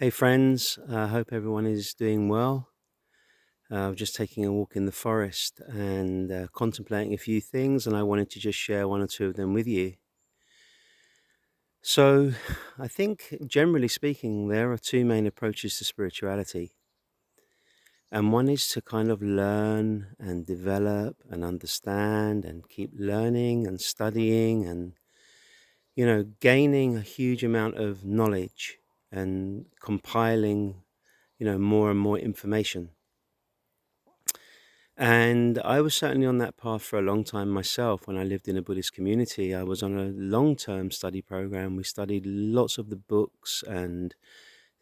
Hey friends, I hope everyone is doing well. I'm just taking a walk in the forest and contemplating a few things, and I wanted to just share one or two of them with you. So, I think generally speaking, there are two main approaches to spirituality, and one is to kind of learn and develop and understand and keep learning and studying and, gaining a huge amount of knowledge and compiling, more and more information. And I was certainly on that path for a long time myself. When I lived in a Buddhist community, I was on a long term study program. We studied lots of the books and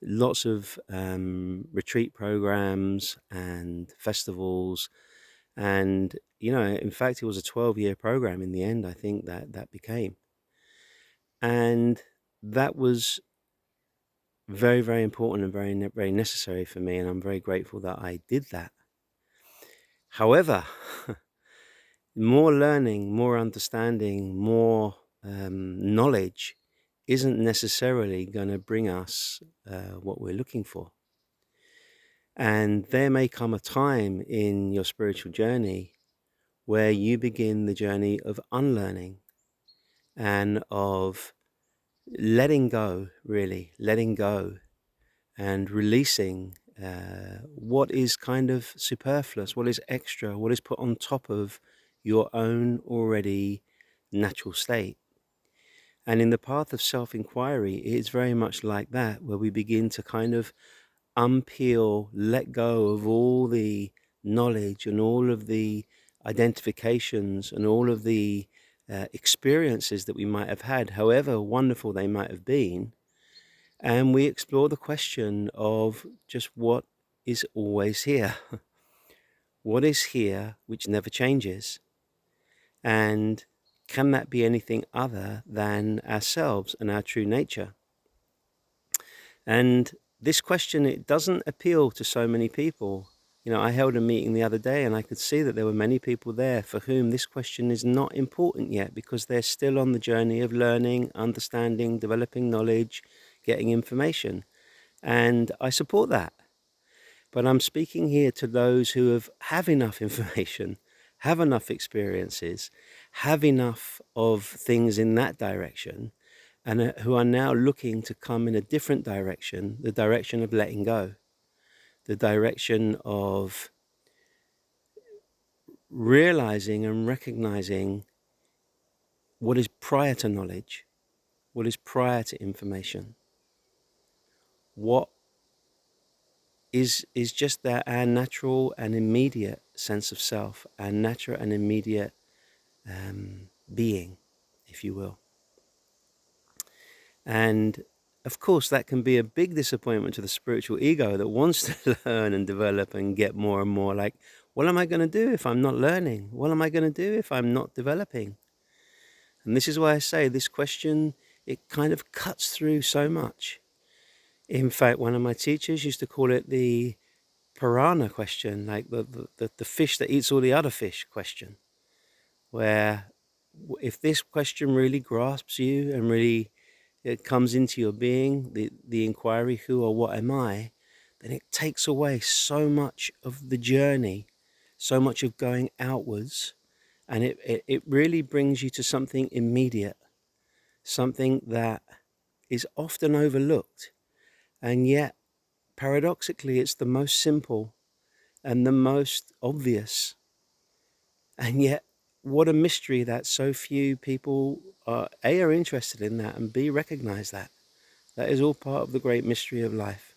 lots of retreat programs and festivals. And, in fact, it was a 12-year program in the end, I think that became. And that was very, very important and very necessary for me. And I'm very grateful that I did that. However, more learning, more understanding, more knowledge isn't necessarily going to bring us what we're looking for. And there may come a time in your spiritual journey where you begin the journey of unlearning and of letting go, really, letting go and releasing what is kind of superfluous, what is extra, what is put on top of your own already natural state. And in the path of self inquiry, it's very much like that, where we begin to kind of unpeel, let go of all the knowledge and all of the identifications and all of the experiences that we might have had, however wonderful they might have been. And we explore the question of just what is always here. What is here which never changes? And can that be anything other than ourselves and our true nature? And this question, it doesn't appeal to so many people. I held a meeting the other day and I could see that there were many people there for whom this question is not important yet because they're still on the journey of learning, understanding, developing knowledge, getting information. And I support that. But I'm speaking here to those who have enough information, have enough experiences, have enough of things in that direction, and who are now looking to come in a different direction, the direction of letting go, the direction of realizing and recognizing what is prior to knowledge, what is prior to information, what is just that our natural and immediate sense of self, our natural and immediate being, if you will. And of course, that can be a big disappointment to the spiritual ego that wants to learn and develop and get more and more like, what am I going to do if I'm not learning? What am I going to do if I'm not developing? And this is why I say this question, it kind of cuts through so much. In fact, one of my teachers used to call it the piranha question, like the fish that eats all the other fish question, where if this question really grasps you and really it comes into your being, the inquiry, who or what am I, then it takes away so much of the journey, so much of going outwards, and it really brings you to something immediate, something that is often overlooked, and yet paradoxically it's the most simple and the most obvious. And yet, what a mystery that so few people are interested in that, and B, recognize that. That is all part of the great mystery of life.